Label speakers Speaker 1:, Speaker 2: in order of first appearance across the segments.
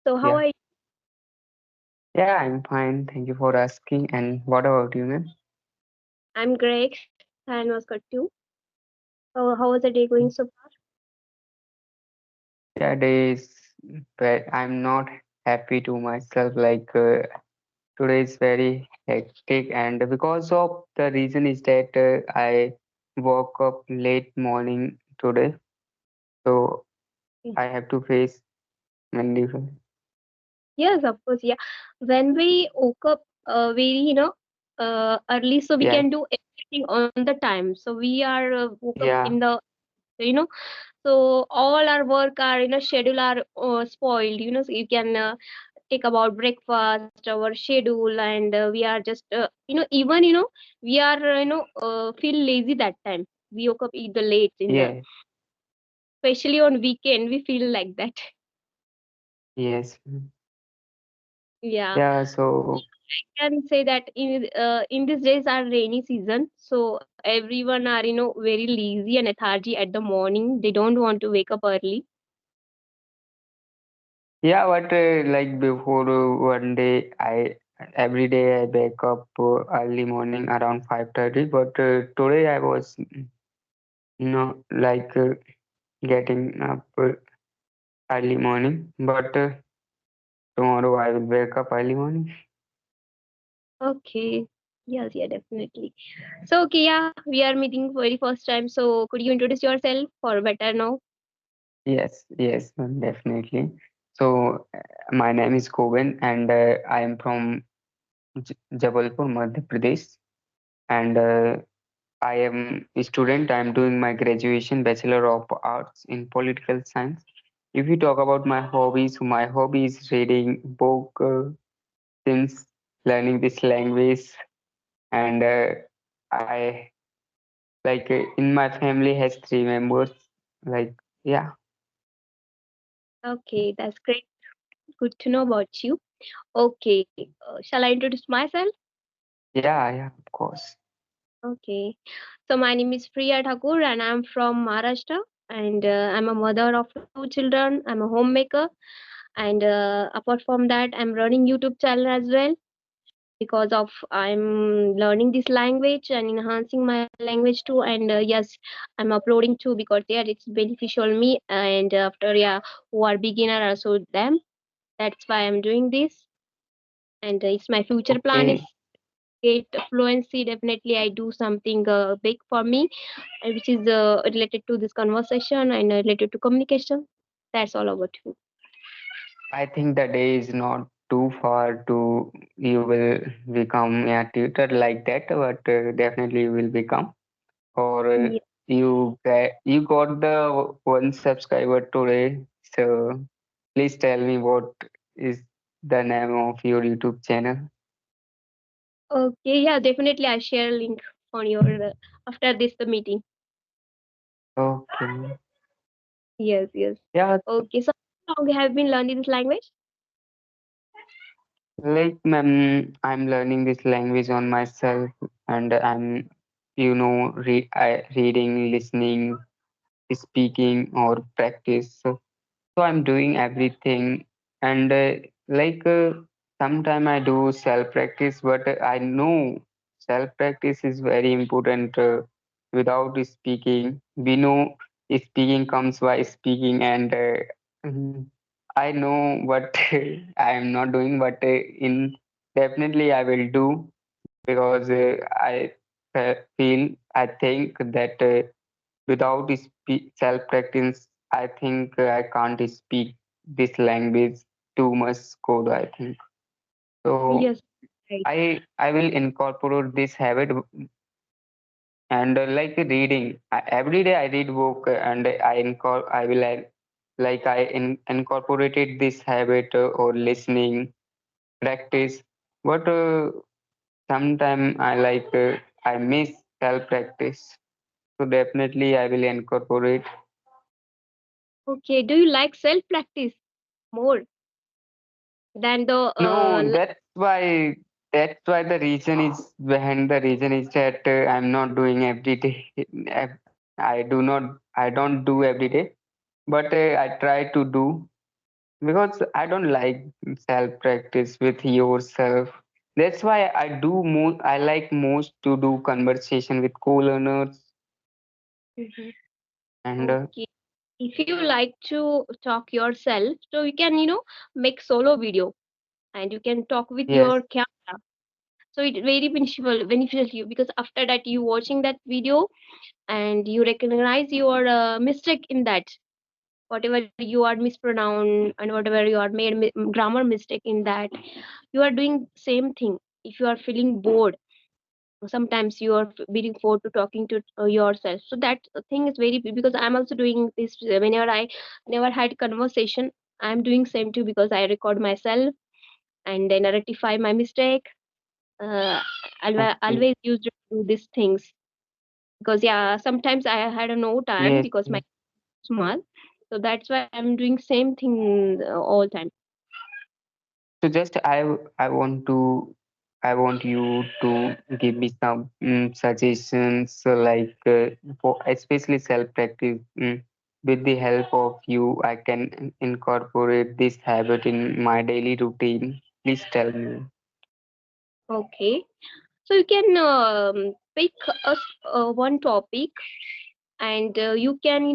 Speaker 1: So how
Speaker 2: Yeah.
Speaker 1: are you?
Speaker 2: Yeah, I'm fine. Thank you for asking. And what about you, ma'am?
Speaker 1: I'm great. And was good too. How was the day going so far?
Speaker 2: Yeah, days, but I'm not happy to myself. Today is very hectic, and because of the reason is that I woke up late morning today, so I have to face many.
Speaker 1: Yes, of course. Yeah. When we woke up very, early, so we
Speaker 2: Yeah,
Speaker 1: can do everything on the time. So we are woke up in
Speaker 2: yeah,
Speaker 1: the, you know, so all our work, our, schedule are spoiled. So you can take about breakfast, our schedule, and we are just, even, we are, feel lazy that time. We woke up either late in the,
Speaker 2: yeah,
Speaker 1: especially on weekend, we feel like that.
Speaker 2: yes,
Speaker 1: Yeah.
Speaker 2: yeah. So
Speaker 1: Can say that in these days are rainy season, so everyone are very lazy and lethargy at the morning. They don't want to wake up early.
Speaker 2: yeah, but like before one day, I every day I wake up early morning around 5:30. But today I was getting up early morning. But tomorrow I will wake up early morning.
Speaker 1: Okay. Yes, yeah, definitely. So okay, yeah, we are meeting very first time, so could you introduce yourself for better now?
Speaker 2: Yes, yes, definitely. So my name is Koben, and I am from Jabalpur, Madhya Pradesh, and I am a student. I am doing my graduation Bachelor of Arts in Political Science. If you talk about my hobby is reading book since learning this language, and I in my family has three members. Like yeah,
Speaker 1: Okay, that's great. Good to know about you. Okay, shall I introduce myself?
Speaker 2: yeah, yeah, of course.
Speaker 1: Okay, so my name is Priya Thakur and I'm from Maharashtra, and I'm a mother of two children. I'm a homemaker, and apart from that, I'm running YouTube channel as well, because of I'm learning this language and enhancing my language too. And yes, I'm uploading too, because yeah, it's beneficial me, and after, yeah, who are beginner also them. That's why I'm doing this, and it's my future plan is
Speaker 2: Okay,
Speaker 1: get fluency. Definitely I do something big for me, which is related to this conversation and related to communication. That's all about you.
Speaker 2: I think the day is not too far to you will become a tutor like that, but definitely you will become. Or
Speaker 1: Yeah.
Speaker 2: you got the one subscriber today, so please tell me what is the name of your YouTube channel.
Speaker 1: Okay, yeah, definitely I share a link on your after this the meeting.
Speaker 2: Okay.
Speaker 1: Yes, yes.
Speaker 2: Yeah,
Speaker 1: Okay, so how long have you been learning this language?
Speaker 2: like I'm learning this language on myself, and I'm reading, listening, speaking, or practice. So I'm doing everything, and sometime I do self practice, but I know self practice is very important. Without speaking, we know speaking comes by speaking, and mhm, I know what I am not doing, but in definitely I will do because I think that. Without self practice, I think I can't speak this language too much code. I think so.
Speaker 1: Yes, right.
Speaker 2: I will incorporate this habit and like reading. Every day I read book and I will incorporated this habit or listening practice. But sometime I miss self practice. So definitely I will incorporate.
Speaker 1: Okay, do you like self practice more than the
Speaker 2: No, that's why the reason is behind the reason is that I'm not doing every day. I don't do every day, but I try to do. because I don't like self practice with yourself. That's why I like most to do conversation with co-learners
Speaker 1: Mhm.
Speaker 2: and
Speaker 1: Okay. If you like to talk yourself, so you can, make solo video and you can talk with
Speaker 2: yes,
Speaker 1: your camera. So it very beneficial to you because after that you watching that video and you recognize your mistake in that, whatever you are mispronounced and whatever you are made grammar mistake in that, you are doing same thing. If you are feeling bored, sometimes you are being forced to talking to yourself, so that thing is very because I'm also doing this whenever I never had conversation. I'm doing same too because I record myself and then I rectify my mistake. uh,
Speaker 2: okay,
Speaker 1: always used to do these things because yeah, sometimes I had no time
Speaker 2: yes,
Speaker 1: because my
Speaker 2: yes.
Speaker 1: small, so that's why I'm doing same thing all time.
Speaker 2: So just I want you to give me some suggestions, like for especially self practice. With the help of you, I can incorporate this habit in my daily routine. Please tell me.
Speaker 1: Okay, so you can pick one topic and you can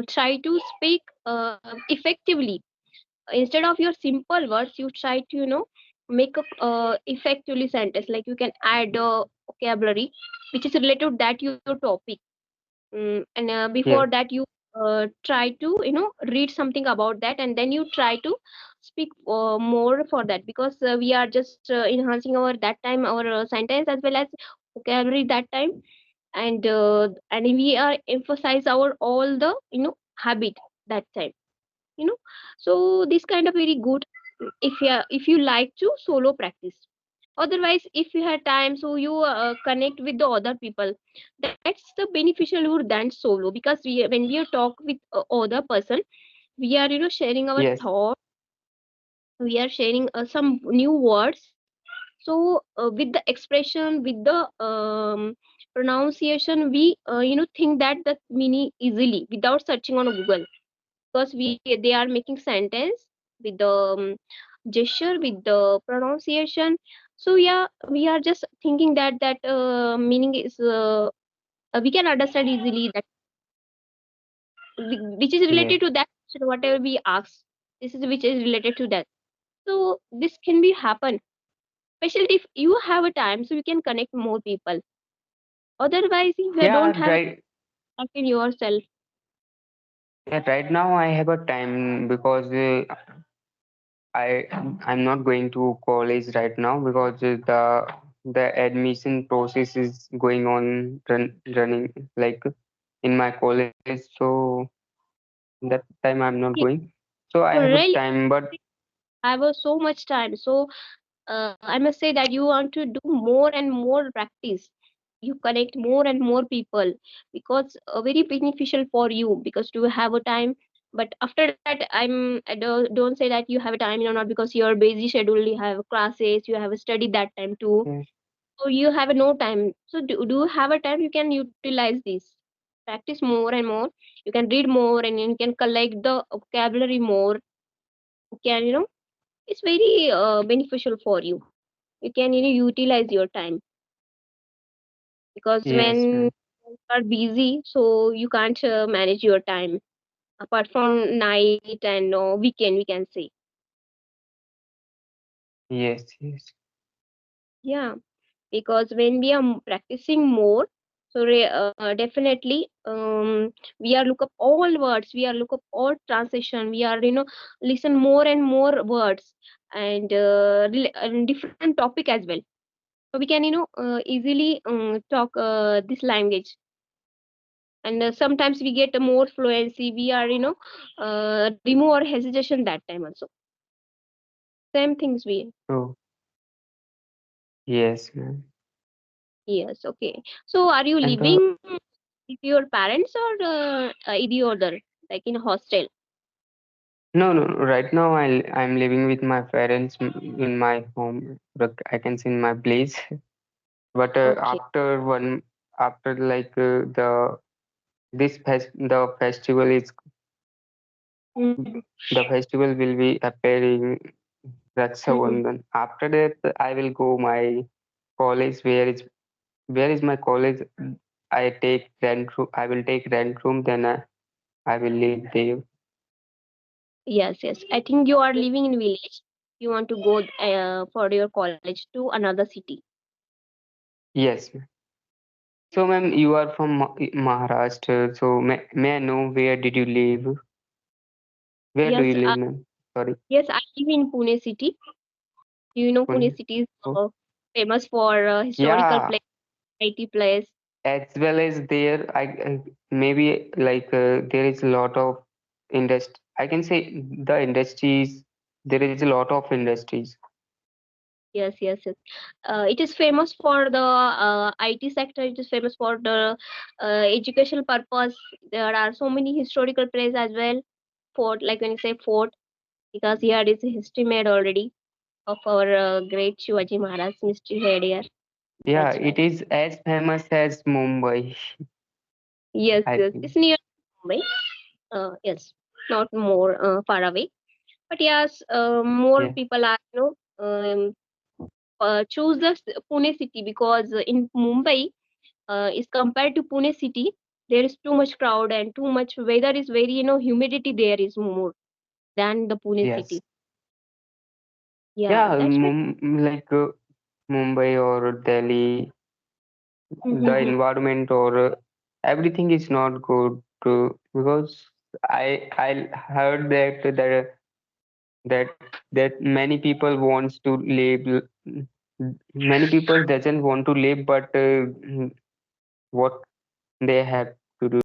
Speaker 1: try to speak effectively. Instead of your simple words, you try to make a effectively sentence, like you can add vocabulary which is related to that your topic. And before
Speaker 2: Yes,
Speaker 1: that you try to read something about that and then you try to speak more for that because we are just enhancing our that time our sentence as well as vocabulary that time. And we are emphasize our all the habit that time, you know so this kind of very good if you like to solo practice. Otherwise if you have time, so you connect with the other people. That's the beneficial more than solo because when we talk with other person, we are sharing our
Speaker 2: yes,
Speaker 1: thought, we are sharing some new words. So with the expression, with the pronunciation, we think that the meaning easily without searching on Google, because we they are making sentence with the gesture, with the pronunciation. So yeah, we are just thinking that meaning is we can understand easily that which is
Speaker 2: yes.
Speaker 1: related to that question, whatever we ask. This is which is related to that. So this can be happen, especially if you have a time, so you can connect more people. Otherwise, if you don't
Speaker 2: Yeah,
Speaker 1: have a
Speaker 2: right.
Speaker 1: time in yourself.
Speaker 2: Yeah, right now I have a time because I I'm not going to college right now because the admission process is going on running like in my college. So that time I'm not
Speaker 1: Okay,
Speaker 2: going. So I
Speaker 1: so
Speaker 2: have a
Speaker 1: really
Speaker 2: time, but
Speaker 1: have so much time. So I must say that you want to do more and more practice. You connect more and more people because very beneficial for you because you have a time. But after that, I don't say that you have a time, not because your busy schedule. You have classes, you have a study that time too.
Speaker 2: yes,
Speaker 1: So you have no time. So do you have a time? You can utilize this. Practice more and more. You can read more and you can collect the vocabulary more. You can it's very beneficial for you. You can utilize your time because
Speaker 2: yes,
Speaker 1: when
Speaker 2: ma'am.
Speaker 1: you are busy, so you can't manage your time apart from night and weekend, we can say.
Speaker 2: Yes, yes,
Speaker 1: Yeah, because when we are practicing more, so definitely we are look up all words, we are look up all translation, we are listen more and more words and different topic as well. So we can easily talk this language. And sometimes we get a more fluency, we are remove our hesitation that time also. Same things we.
Speaker 2: so yes, ma'am.
Speaker 1: Yes, okay. So are you
Speaker 2: And
Speaker 1: living with your parents or any other, like in a hostel?
Speaker 2: no, no, no, right now I'm living with my parents in my home. Look, I can say in my place. But
Speaker 1: Okay.
Speaker 2: after like the festival is
Speaker 1: Mm-hmm.
Speaker 2: The festival will be appearing Raksha
Speaker 1: Mm-hmm.
Speaker 2: Bandhan. After that, I will go my college. Where is my college? I take rent room. I will take rent room. Then I will live there.
Speaker 1: Yes, yes. I think you are living in village. You want to go for your college to another city.
Speaker 2: Yes. So, ma'am, you are from Maharashtra. So, may I know where did you live? Where do
Speaker 1: Yes,
Speaker 2: you live, ma'am? Sorry.
Speaker 1: yes. I live in Pune city. Do you know Pune
Speaker 2: Pune.
Speaker 1: city is
Speaker 2: Oh,
Speaker 1: famous for historical
Speaker 2: yeah.
Speaker 1: place, IT place?
Speaker 2: As well as there, I maybe like there is a lot of industry. I can say the industries. There is a lot of industries.
Speaker 1: Yes, yes, yes. It is famous for the IT sector. It is famous for the educational purpose. There are so many historical places as well. Fort, like when you say fort, because here is a history made already of our great Shivaji Maharaj mystery head here.
Speaker 2: Yeah,
Speaker 1: That's
Speaker 2: it
Speaker 1: why.
Speaker 2: is as famous as Mumbai,
Speaker 1: Yes,
Speaker 2: I
Speaker 1: yes.
Speaker 2: think.
Speaker 1: It's near Mumbai. Yes, not more far away. But yes, more
Speaker 2: Yeah.
Speaker 1: people are choose the Pune city because in Mumbai is compared to Pune city, there is too much crowd and too much weather is very humidity there is more than the Pune
Speaker 2: Yes.
Speaker 1: city. Yeah,
Speaker 2: Yeah,
Speaker 1: that's why.
Speaker 2: like Mumbai or Delhi, the
Speaker 1: Mm-hmm.
Speaker 2: environment or everything is not good because I heard that that many people wants to live. Many people doesn't want to live, but what they have to do.